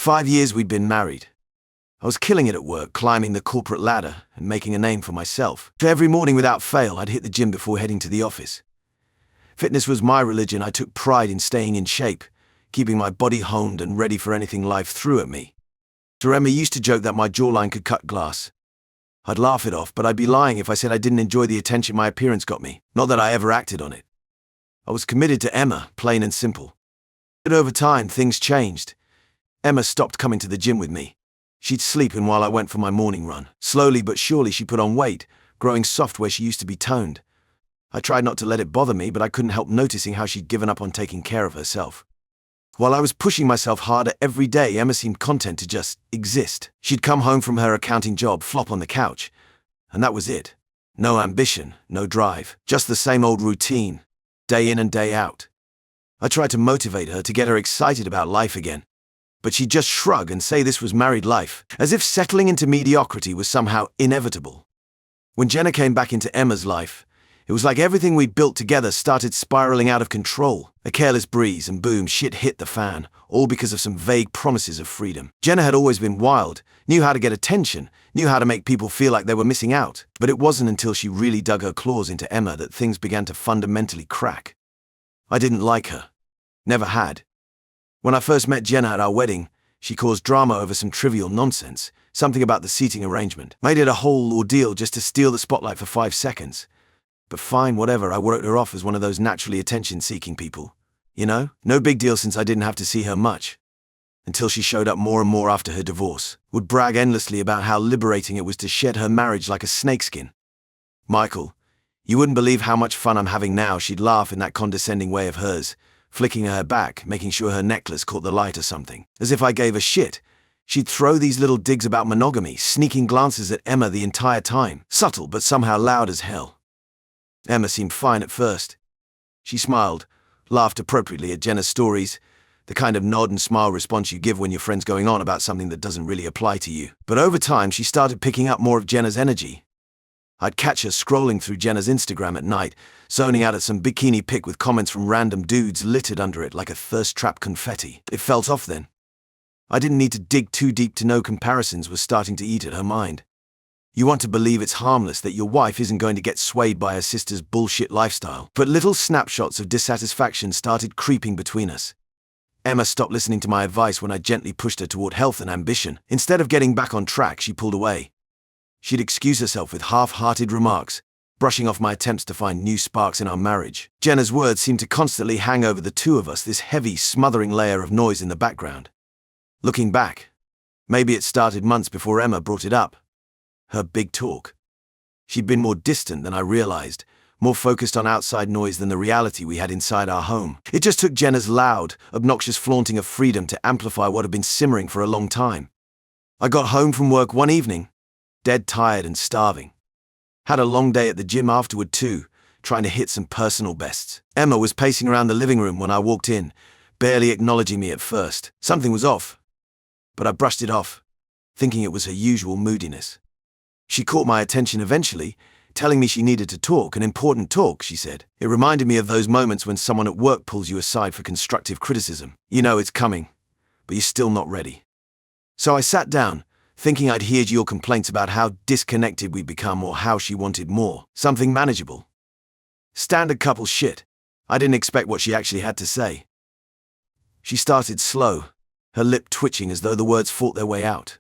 5 years we'd been married. I was killing it at work, climbing the corporate ladder and making a name for myself. Every morning without fail, I'd hit the gym before heading to the office. Fitness was my religion. I took pride in staying in shape, keeping my body honed and ready for anything life threw at me. Emma used to joke that my jawline could cut glass. I'd laugh it off, but I'd be lying if I said I didn't enjoy the attention my appearance got me. Not that I ever acted on it. I was committed to Emma, plain and simple. But over time, things changed. Emma stopped coming to the gym with me. She'd sleep in while I went for my morning run. Slowly but surely she put on weight, growing soft where she used to be toned. I tried not to let it bother me, but I couldn't help noticing how she'd given up on taking care of herself. While I was pushing myself harder every day, Emma seemed content to just exist. She'd come home from her accounting job, flop on the couch, and that was it. No ambition, no drive, just the same old routine, day in and day out. I tried to motivate her, to get her excited about life again, but she'd just shrug and say this was married life, as if settling into mediocrity was somehow inevitable. When Jenna came back into Emma's life, it was like everything we built together started spiraling out of control. A careless breeze and boom, shit hit the fan, all because of some vague promises of freedom. Jenna had always been wild, knew how to get attention, knew how to make people feel like they were missing out. But it wasn't until she really dug her claws into Emma that things began to fundamentally crack. I didn't like her. Never had. When I first met Jenna at our wedding, she caused drama over some trivial nonsense, something about the seating arrangement. Made it a whole ordeal just to steal the spotlight for 5 seconds. But fine, whatever, I wrote her off as one of those naturally attention-seeking people. You know, no big deal since I didn't have to see her much. Until she showed up more and more after her divorce, would brag endlessly about how liberating it was to shed her marriage like a snakeskin. Michael, you wouldn't believe how much fun I'm having now, she'd laugh in that condescending way of hers, flicking her back, making sure her necklace caught the light or something. As if I gave a shit, she'd throw these little digs about monogamy, sneaking glances at Emma the entire time, subtle but somehow loud as hell. Emma seemed fine at first. She smiled, laughed appropriately at Jenna's stories, the kind of nod and smile response you give when your friend's going on about something that doesn't really apply to you. But over time, she started picking up more of Jenna's energy. I'd catch her scrolling through Jenna's Instagram at night, zoning out at some bikini pic with comments from random dudes littered under it like a thirst-trap confetti. It felt off then. I didn't need to dig too deep to know comparisons were starting to eat at her mind. You want to believe it's harmless, that your wife isn't going to get swayed by her sister's bullshit lifestyle. But little snapshots of dissatisfaction started creeping between us. Emma stopped listening to my advice when I gently pushed her toward health and ambition. Instead of getting back on track, she pulled away. She'd excuse herself with half-hearted remarks, brushing off my attempts to find new sparks in our marriage. Jenna's words seemed to constantly hang over the two of us, this heavy, smothering layer of noise in the background. Looking back, maybe it started months before Emma brought it up. Her big talk. She'd been more distant than I realized, more focused on outside noise than the reality we had inside our home. It just took Jenna's loud, obnoxious flaunting of freedom to amplify what had been simmering for a long time. I got home from work one evening, dead tired and starving. Had a long day at the gym afterward too, trying to hit some personal bests. Emma was pacing around the living room when I walked in, barely acknowledging me at first. Something was off, but I brushed it off, thinking it was her usual moodiness. She caught my attention eventually, telling me she needed to talk, an important talk, she said. It reminded me of those moments when someone at work pulls you aside for constructive criticism. You know it's coming, but you're still not ready. So I sat down, thinking I'd heard your complaints about how disconnected we'd become or how she wanted more, something manageable. Standard couple shit. I didn't expect what she actually had to say. She started slow, her lip twitching as though the words fought their way out.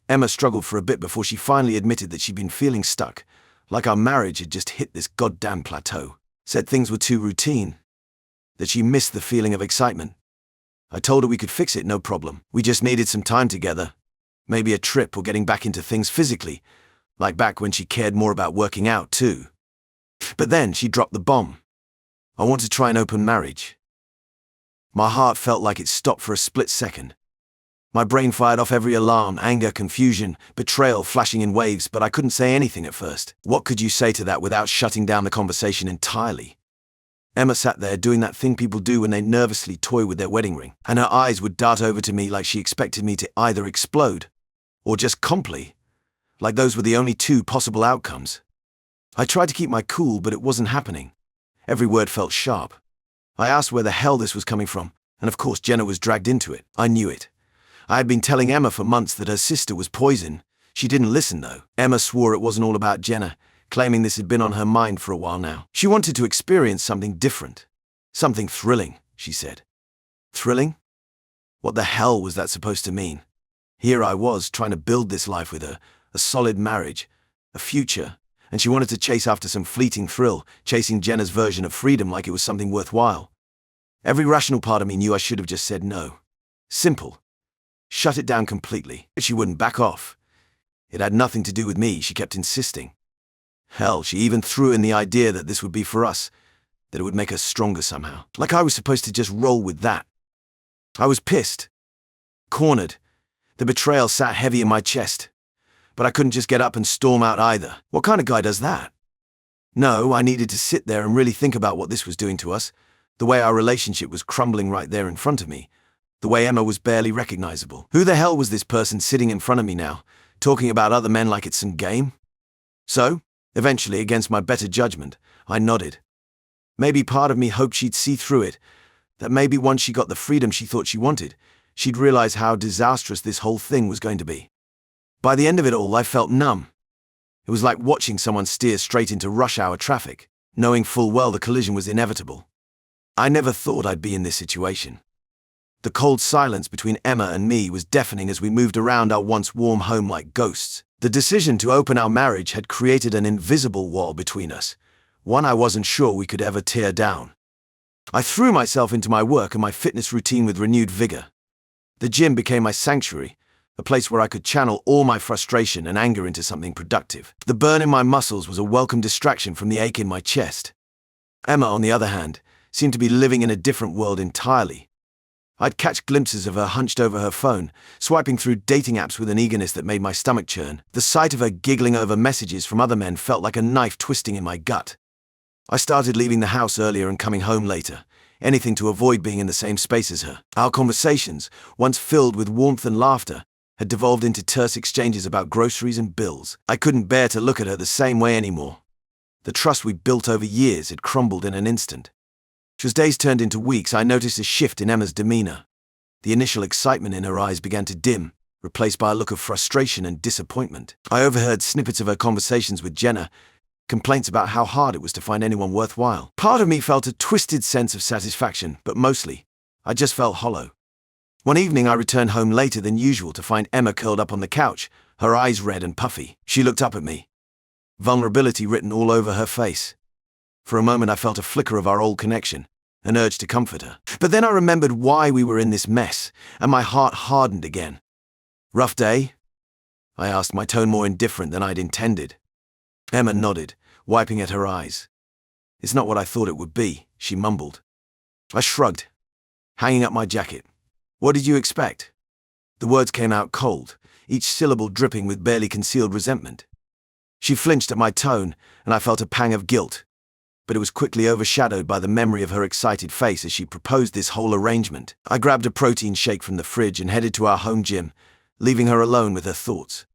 Emma struggled for a bit before she finally admitted that she'd been feeling stuck, like our marriage had just hit this goddamn plateau. Said things were too routine, that she missed the feeling of excitement. I told her we could fix it, no problem. We just needed some time together, maybe a trip or getting back into things physically, like back when she cared more about working out too. But then she dropped the bomb. I want to try an open marriage. My heart felt like it stopped for a split second. My brain fired off every alarm, anger, confusion, betrayal flashing in waves, but I couldn't say anything at first. What could you say to that without shutting down the conversation entirely? Emma sat there doing that thing people do when they nervously toy with their wedding ring, and her eyes would dart over to me like she expected me to either explode or just comply, like those were the only two possible outcomes. I tried to keep my cool, but it wasn't happening. Every word felt sharp. I asked where the hell this was coming from, and of course Jenna was dragged into it. I knew it. I had been telling Emma for months that her sister was poison. She didn't listen, though. Emma swore it wasn't all about Jenna, claiming this had been on her mind for a while now. She wanted to experience something different. Something thrilling, she said. Thrilling? What the hell was that supposed to mean? Here I was, trying to build this life with her, a solid marriage, a future, and she wanted to chase after some fleeting thrill, chasing Jenna's version of freedom like it was something worthwhile. Every rational part of me knew I should have just said no. Simple. Shut it down completely. But she wouldn't back off. It had nothing to do with me, she kept insisting. Hell, she even threw in the idea that this would be for us, that it would make us stronger somehow. Like I was supposed to just roll with that. I was pissed. Cornered. The betrayal sat heavy in my chest. But I couldn't just get up and storm out either. What kind of guy does that? No, I needed to sit there and really think about what this was doing to us, the way our relationship was crumbling right there in front of me, the way Emma was barely recognizable. Who the hell was this person sitting in front of me now, talking about other men like it's some game? So, eventually, against my better judgment, I nodded. Maybe part of me hoped she'd see through it, that maybe once she got the freedom she thought she wanted, she'd realize how disastrous this whole thing was going to be. By the end of it all, I felt numb. It was like watching someone steer straight into rush hour traffic, knowing full well the collision was inevitable. I never thought I'd be in this situation. The cold silence between Emma and me was deafening as we moved around our once warm home like ghosts. The decision to open our marriage had created an invisible wall between us, one I wasn't sure we could ever tear down. I threw myself into my work and my fitness routine with renewed vigor. The gym became my sanctuary, a place where I could channel all my frustration and anger into something productive. The burn in my muscles was a welcome distraction from the ache in my chest. Emma, on the other hand, seemed to be living in a different world entirely. I'd catch glimpses of her hunched over her phone, swiping through dating apps with an eagerness that made my stomach churn. The sight of her giggling over messages from other men felt like a knife twisting in my gut. I started leaving the house earlier and coming home later, anything to avoid being in the same space as her. Our conversations, once filled with warmth and laughter, had devolved into terse exchanges about groceries and bills. I couldn't bear to look at her the same way anymore. The trust we built over years had crumbled in an instant. As days turned into weeks, I noticed a shift in Emma's demeanor. The initial excitement in her eyes began to dim, replaced by a look of frustration and disappointment. I overheard snippets of her conversations with Jenna, complaints about how hard it was to find anyone worthwhile. Part of me felt a twisted sense of satisfaction, but mostly, I just felt hollow. One evening I returned home later than usual to find Emma curled up on the couch, her eyes red and puffy. She looked up at me, vulnerability written all over her face. For a moment I felt a flicker of our old connection, an urge to comfort her. But then I remembered why we were in this mess, and my heart hardened again. Rough day? I asked, my tone more indifferent than I'd intended. Emma nodded, wiping at her eyes. It's not what I thought it would be, she mumbled. I shrugged, hanging up my jacket. What did you expect? The words came out cold, each syllable dripping with barely concealed resentment. She flinched at my tone, and I felt a pang of guilt, but it was quickly overshadowed by the memory of her excited face as she proposed this whole arrangement. I grabbed a protein shake from the fridge and headed to our home gym, leaving her alone with her thoughts.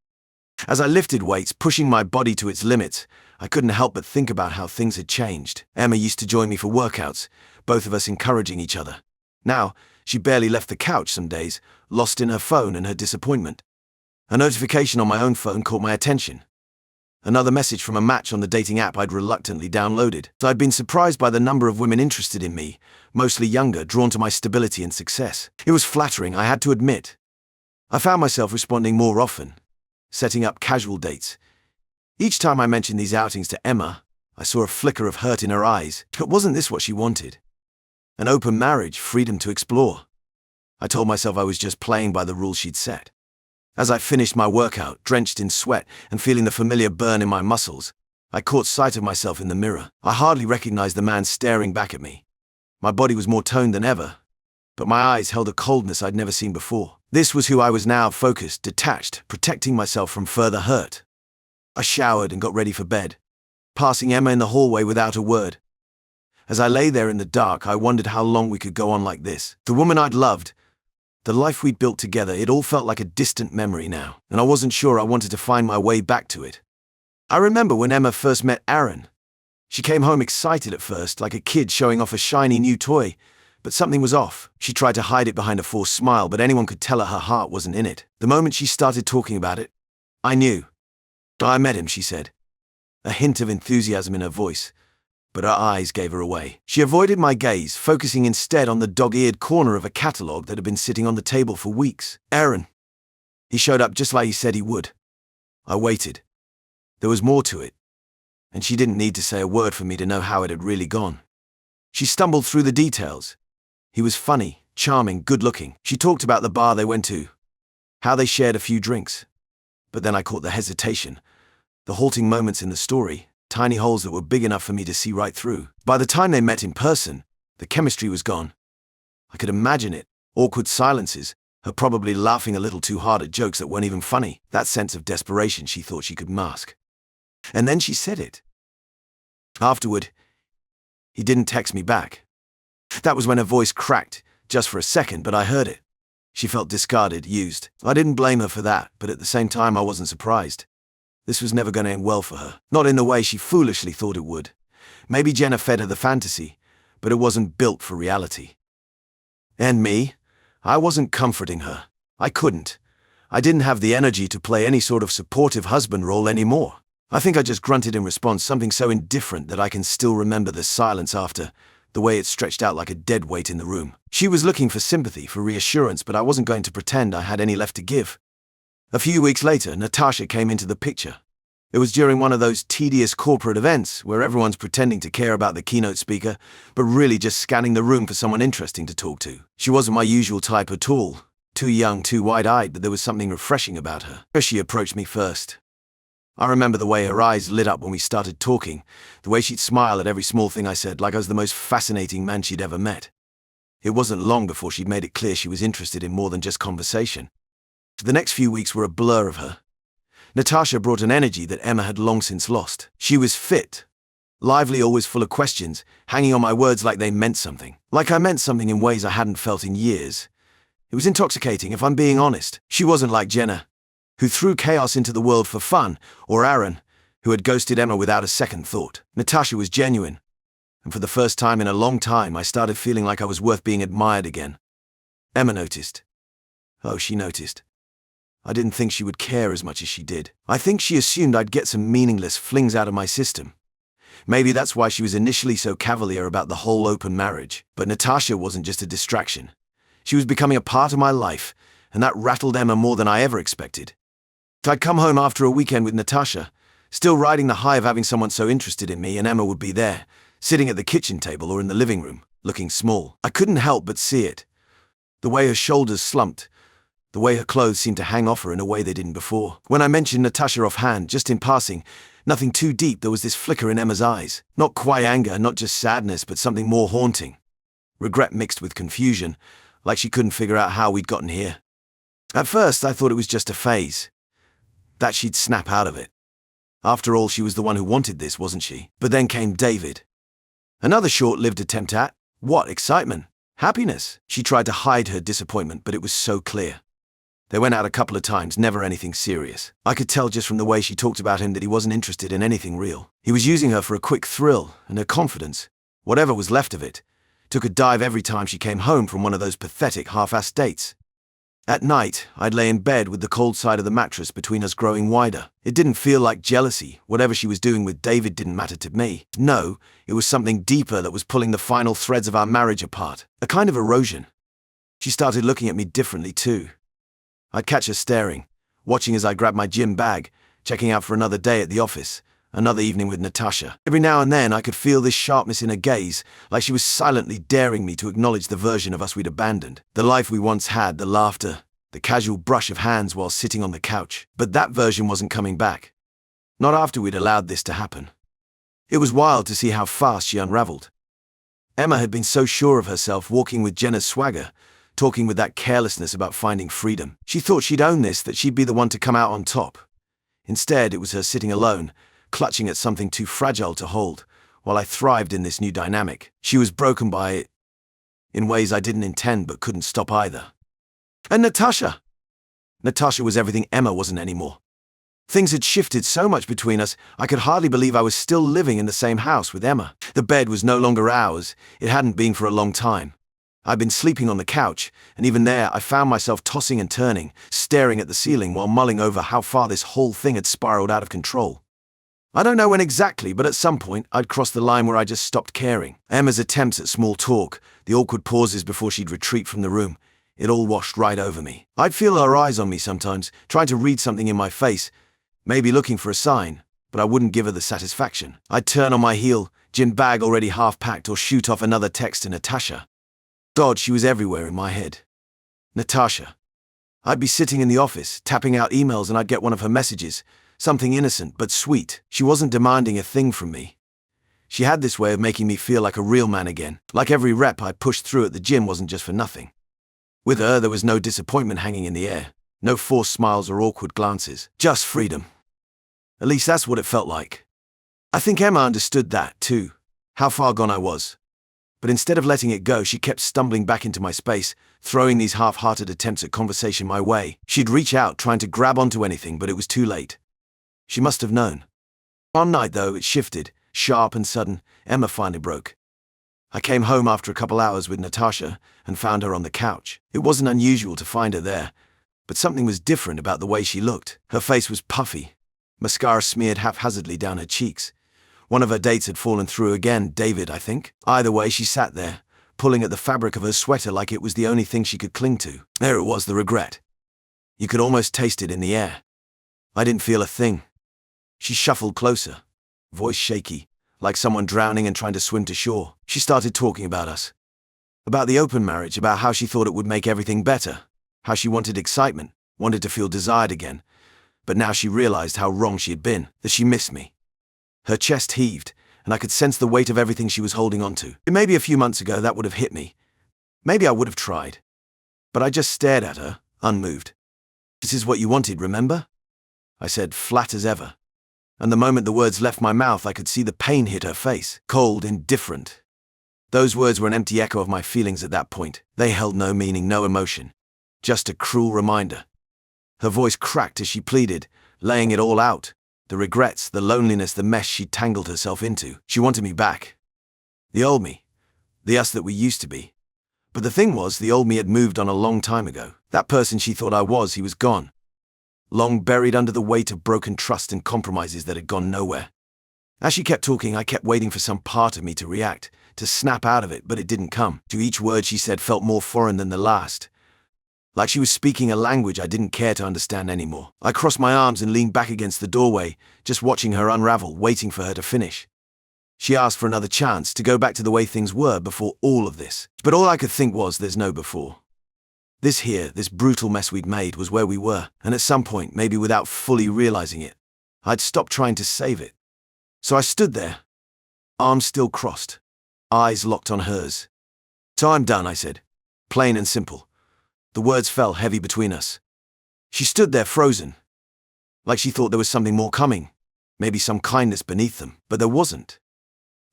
As I lifted weights, pushing my body to its limits, I couldn't help but think about how things had changed. Emma used to join me for workouts, both of us encouraging each other. Now, she barely left the couch some days, lost in her phone and her disappointment. A notification on my own phone caught my attention. Another message from a match on the dating app I'd reluctantly downloaded. I'd been surprised by the number of women interested in me, mostly younger, drawn to my stability and success. It was flattering, I had to admit. I found myself responding more often, setting up casual dates. Each time I mentioned these outings to Emma, I saw a flicker of hurt in her eyes. But wasn't this what she wanted? An open marriage, freedom to explore. I told myself I was just playing by the rules she'd set. As I finished my workout, drenched in sweat and feeling the familiar burn in my muscles, I caught sight of myself in the mirror. I hardly recognized the man staring back at me. My body was more toned than ever, but my eyes held a coldness I'd never seen before. This was who I was now, focused, detached, protecting myself from further hurt. I showered and got ready for bed, passing Emma in the hallway without a word. As I lay there in the dark, I wondered how long we could go on like this. The woman I'd loved, the life we'd built together, it all felt like a distant memory now, and I wasn't sure I wanted to find my way back to it. I remember when Emma first met Aaron. She came home excited at first, like a kid showing off a shiny new toy, But something was off. She tried to hide it behind a forced smile, but anyone could tell her heart wasn't in it. The moment she started talking about it, I knew. I met him, she said, a hint of enthusiasm in her voice, but her eyes gave her away. She avoided my gaze, focusing instead on the dog-eared corner of a catalogue that had been sitting on the table for weeks. Aaron. He showed up just like he said he would. I waited. There was more to it, and she didn't need to say a word for me to know how it had really gone. She stumbled through the details. He was funny, charming, good-looking. She talked about the bar they went to, how they shared a few drinks. But then I caught the hesitation, the halting moments in the story, tiny holes that were big enough for me to see right through. By the time they met in person, the chemistry was gone. I could imagine it, awkward silences, her probably laughing a little too hard at jokes that weren't even funny, that sense of desperation she thought she could mask. And then she said it. Afterward, he didn't text me back. That was when her voice cracked, just for a second, but I heard it. She felt discarded, used. I didn't blame her for that, but at the same time I wasn't surprised. This was never going to end well for her. Not in the way she foolishly thought it would. Maybe Jenna fed her the fantasy, but it wasn't built for reality. And me? I wasn't comforting her. I couldn't. I didn't have the energy to play any sort of supportive husband role anymore. I think I just grunted in response, something so indifferent that I can still remember the silence after, the way it stretched out like a dead weight in the room. She was looking for sympathy, for reassurance, but I wasn't going to pretend I had any left to give. A few weeks later, Natasha came into the picture. It was during one of those tedious corporate events where everyone's pretending to care about the keynote speaker, but really just scanning the room for someone interesting to talk to. She wasn't my usual type at all. Too young, too wide-eyed, but there was something refreshing about her. She approached me first. I remember the way her eyes lit up when we started talking, the way she'd smile at every small thing I said, like I was the most fascinating man she'd ever met. It wasn't long before she'd made it clear she was interested in more than just conversation. The next few weeks were a blur of her. Natasha brought an energy that Emma had long since lost. She was fit, lively, always full of questions, hanging on my words like they meant something. Like I meant something in ways I hadn't felt in years. It was intoxicating, if I'm being honest. She wasn't like Jenna, who threw chaos into the world for fun, or Aaron, who had ghosted Emma without a second thought. Natasha was genuine, and for the first time in a long time I started feeling like I was worth being admired again. Emma noticed. Oh, she noticed. I didn't think she would care as much as she did. I think she assumed I'd get some meaningless flings out of my system. Maybe that's why she was initially so cavalier about the whole open marriage. But Natasha wasn't just a distraction. She was becoming a part of my life, and that rattled Emma more than I ever expected. I'd come home after a weekend with Natasha, still riding the high of having someone so interested in me, and Emma would be there, sitting at the kitchen table or in the living room, looking small. I couldn't help but see it. The way her shoulders slumped, the way her clothes seemed to hang off her in a way they didn't before. When I mentioned Natasha offhand, just in passing, nothing too deep, there was this flicker in Emma's eyes. Not quite anger, not just sadness, but something more haunting. Regret mixed with confusion, like she couldn't figure out how we'd gotten here. At first, I thought it was just a phase, that she'd snap out of it. After all, she was the one who wanted this, wasn't she? But then came David. Another short-lived attempt at, what, excitement? Happiness? She tried to hide her disappointment, but it was so clear. They went out a couple of times, never anything serious. I could tell just from the way she talked about him that he wasn't interested in anything real. He was using her for a quick thrill, and her confidence, whatever was left of it, took a dive every time she came home from one of those pathetic half-assed dates. At night, I'd lay in bed with the cold side of the mattress between us growing wider. It didn't feel like jealousy. Whatever she was doing with David didn't matter to me. No, it was something deeper that was pulling the final threads of our marriage apart. A kind of erosion. She started looking at me differently too. I'd catch her staring, watching as I grabbed my gym bag, checking out for another day at the office, another evening with Natasha. Every now and then I could feel this sharpness in her gaze, like she was silently daring me to acknowledge the version of us we'd abandoned. The life we once had, the laughter, the casual brush of hands while sitting on the couch. But that version wasn't coming back. Not after we'd allowed this to happen. It was wild to see how fast she unraveled. Emma had been so sure of herself, walking with Jenna's swagger, talking with that carelessness about finding freedom. She thought she'd own this, that she'd be the one to come out on top. Instead, it was her sitting alone, clutching at something too fragile to hold, while I thrived in this new dynamic. She was broken by it, in ways I didn't intend but couldn't stop either. And Natasha! Natasha was everything Emma wasn't anymore. Things had shifted so much between us, I could hardly believe I was still living in the same house with Emma. The bed was no longer ours, it hadn't been for a long time. I'd been sleeping on the couch, and even there I found myself tossing and turning, staring at the ceiling while mulling over how far this whole thing had spiraled out of control. I don't know when exactly, but at some point I'd crossed the line where I just stopped caring. Emma's attempts at small talk, the awkward pauses before she'd retreat from the room, it all washed right over me. I'd feel her eyes on me sometimes, trying to read something in my face, maybe looking for a sign, but I wouldn't give her the satisfaction. I'd turn on my heel, gym bag already half-packed, or shoot off another text to Natasha. God, she was everywhere in my head. Natasha. I'd be sitting in the office, tapping out emails, and I'd get one of her messages, something innocent but sweet. She wasn't demanding a thing from me. She had this way of making me feel like a real man again, like every rep I pushed through at the gym wasn't just for nothing. With her, there was no disappointment hanging in the air, no forced smiles or awkward glances, just freedom. At least that's what it felt like. I think Emma understood that, too, how far gone I was. But instead of letting it go, she kept stumbling back into my space, throwing these half-hearted attempts at conversation my way. She'd reach out, trying to grab onto anything, but it was too late. She must have known. One night, though, it shifted, sharp and sudden. Emma finally broke. I came home after a couple hours with Natasha and found her on the couch. It wasn't unusual to find her there, but something was different about the way she looked. Her face was puffy, mascara smeared haphazardly down her cheeks. One of her dates had fallen through again, David, I think. Either way, she sat there, pulling at the fabric of her sweater like it was the only thing she could cling to. There it was, the regret. You could almost taste it in the air. I didn't feel a thing. She shuffled closer, voice shaky, like someone drowning and trying to swim to shore. She started talking about us. About the open marriage, about how she thought it would make everything better, how she wanted excitement, wanted to feel desired again. But now she realized how wrong she had been, that she missed me. Her chest heaved, and I could sense the weight of everything she was holding on to. Maybe a few months ago that would have hit me. Maybe I would have tried. But I just stared at her, unmoved. "This is what you wanted, remember?" I said, flat as ever. And the moment the words left my mouth, I could see the pain hit her face, cold, indifferent. Those words were an empty echo of my feelings at that point. They held no meaning, no emotion. Just a cruel reminder. Her voice cracked as she pleaded, laying it all out. The regrets, the loneliness, the mess she'd tangled herself into. She wanted me back. The old me. The us that we used to be. But the thing was, the old me had moved on a long time ago. That person she thought I was, he was gone. Long buried under the weight of broken trust and compromises that had gone nowhere. As she kept talking, I kept waiting for some part of me to react, to snap out of it, but it didn't come. To each word she said felt more foreign than the last. Like she was speaking a language I didn't care to understand anymore. I crossed my arms and leaned back against the doorway, just watching her unravel, waiting for her to finish. She asked for another chance, to go back to the way things were before all of this. But all I could think was, there's no before. This here, this brutal mess we'd made, was where we were, and at some point, maybe without fully realizing it, I'd stopped trying to save it. So I stood there, arms still crossed, eyes locked on hers. "So I'm done," I said, plain and simple. The words fell heavy between us. She stood there frozen, like she thought there was something more coming, maybe some kindness beneath them, but there wasn't.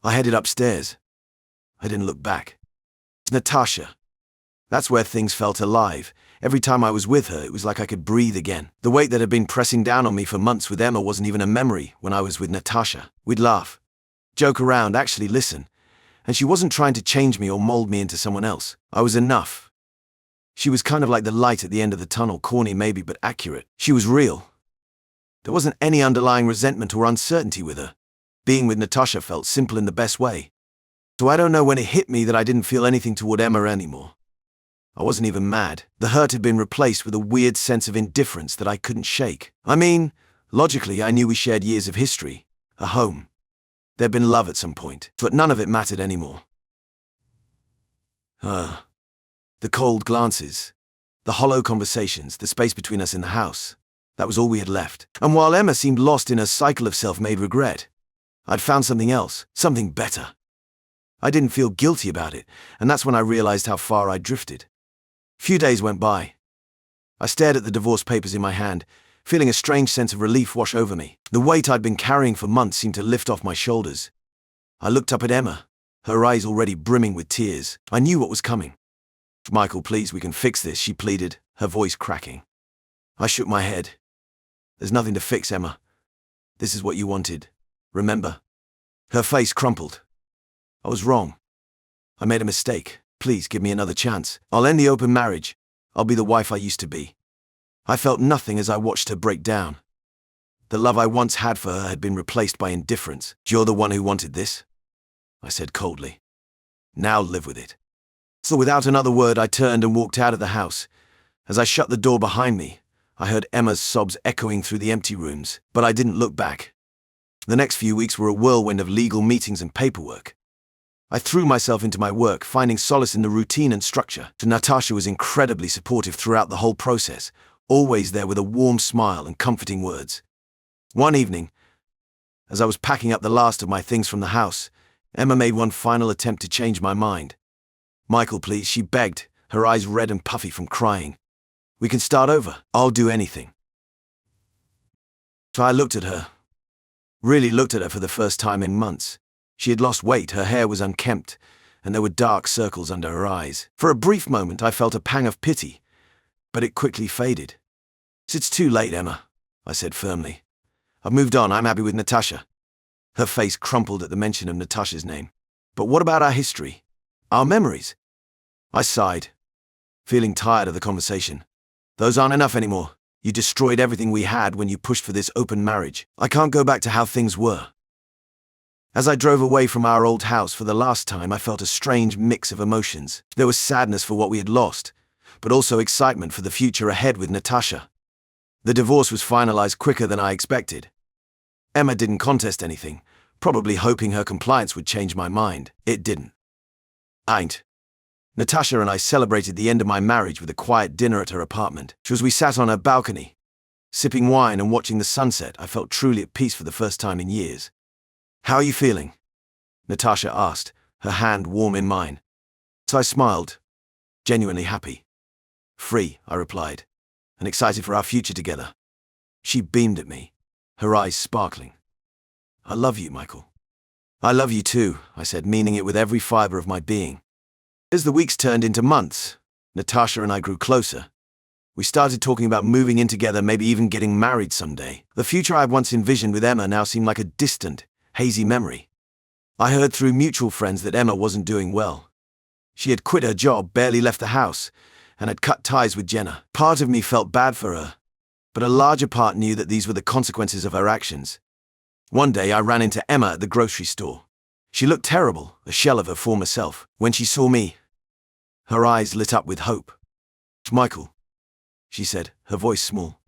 I headed upstairs. I didn't look back. Natasha. That's where things felt alive. Every time I was with her, it was like I could breathe again. The weight that had been pressing down on me for months with Emma wasn't even a memory when I was with Natasha. We'd laugh, joke around, actually listen, and she wasn't trying to change me or mold me into someone else. I was enough. She was kind of like the light at the end of the tunnel, corny maybe, but accurate. She was real. There wasn't any underlying resentment or uncertainty with her. Being with Natasha felt simple in the best way. So I don't know when it hit me that I didn't feel anything toward Emma anymore. I wasn't even mad. The hurt had been replaced with a weird sense of indifference that I couldn't shake. I mean, logically, I knew we shared years of history, a home. There'd been love at some point, but none of it mattered anymore. The cold glances, the hollow conversations, the space between us in the house. That was all we had left. And while Emma seemed lost in a cycle of self-made regret, I'd found something else, something better. I didn't feel guilty about it, and that's when I realized how far I'd drifted. Few days went by. I stared at the divorce papers in my hand, feeling a strange sense of relief wash over me. The weight I'd been carrying for months seemed to lift off my shoulders. I looked up at Emma, her eyes already brimming with tears. I knew what was coming. "Michael, please, we can fix this," she pleaded, her voice cracking. I shook my head. "There's nothing to fix, Emma. This is what you wanted. Remember?" Her face crumpled. I was wrong. I made a mistake. Please give me another chance. I'll end the open marriage. I'll be the wife I used to be. I felt nothing as I watched her break down. The love I once had for her had been replaced by indifference. You're the one who wanted this, I said coldly. Now live with it. So without another word, I turned and walked out of the house. As I shut the door behind me, I heard Emma's sobs echoing through the empty rooms, but I didn't look back. The next few weeks were a whirlwind of legal meetings and paperwork. I threw myself into my work, finding solace in the routine and structure. Natasha was incredibly supportive throughout the whole process, always there with a warm smile and comforting words. One evening, as I was packing up the last of my things from the house, Emma made one final attempt to change my mind. Michael, please, she begged, her eyes red and puffy from crying. We can start over. I'll do anything. So I looked at her. Really looked at her for the first time in months. She had lost weight, her hair was unkempt, and there were dark circles under her eyes. For a brief moment I felt a pang of pity, but it quickly faded. It's too late, Emma, I said firmly. I've moved on, I'm happy with Natasha. Her face crumpled at the mention of Natasha's name. But what about our history? Our memories? I sighed, feeling tired of the conversation. Those aren't enough anymore. You destroyed everything we had when you pushed for this open marriage. I can't go back to how things were. As I drove away from our old house for the last time, I felt a strange mix of emotions. There was sadness for what we had lost, but also excitement for the future ahead with Natasha. The divorce was finalized quicker than I expected. Emma didn't contest anything, probably hoping her compliance would change my mind. It didn't. Natasha and I celebrated the end of my marriage with a quiet dinner at her apartment. As we sat on her balcony, sipping wine and watching the sunset, I felt truly at peace for the first time in years. How are you feeling? Natasha asked, her hand warm in mine. So I smiled, genuinely happy. Free, I replied, and excited for our future together. She beamed at me, her eyes sparkling. I love you, Michael. I love you too, I said, meaning it with every fiber of my being. As the weeks turned into months, Natasha and I grew closer. We started talking about moving in together, maybe even getting married someday. The future I'd once envisioned with Emma now seemed like a distant, hazy memory. I heard through mutual friends that Emma wasn't doing well. She had quit her job, barely left the house, and had cut ties with Jenna. Part of me felt bad for her, but a larger part knew that these were the consequences of her actions. One day I ran into Emma at the grocery store. She looked terrible, a shell of her former self. When she saw me, her eyes lit up with hope. Michael, she said, her voice small.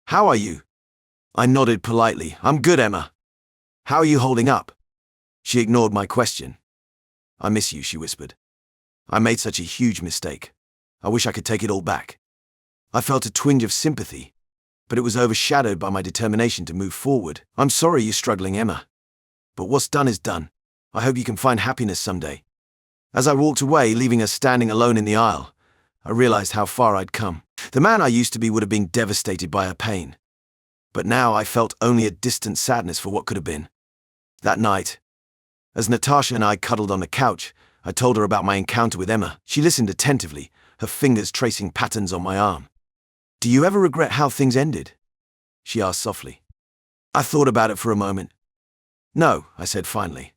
How are you? I nodded politely. I'm good, Emma. How are you holding up? She ignored my question. I miss you, she whispered. I made such a huge mistake. I wish I could take it all back. I felt a twinge of sympathy, but it was overshadowed by my determination to move forward. I'm sorry you're struggling, Emma. But what's done is done. I hope you can find happiness someday. As I walked away, leaving her standing alone in the aisle, I realized how far I'd come. The man I used to be would have been devastated by her pain. But now I felt only a distant sadness for what could have been. That night, as Natasha and I cuddled on the couch, I told her about my encounter with Emma. She listened attentively, her fingers tracing patterns on my arm. Do you ever regret how things ended? She asked softly. I thought about it for a moment. No, I said finally.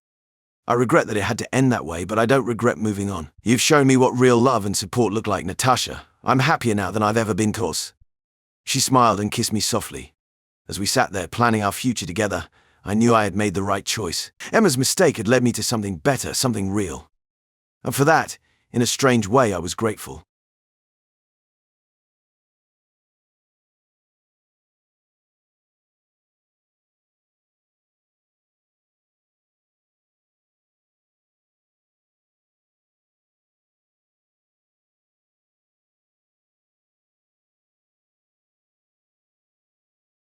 I regret that it had to end that way, but I don't regret moving on. You've shown me what real love and support look like, Natasha. I'm happier now than I've ever been, course. She smiled and kissed me softly. As we sat there planning our future together, I knew I had made the right choice. Emma's mistake had led me to something better, something real. And for that, in a strange way, I was grateful.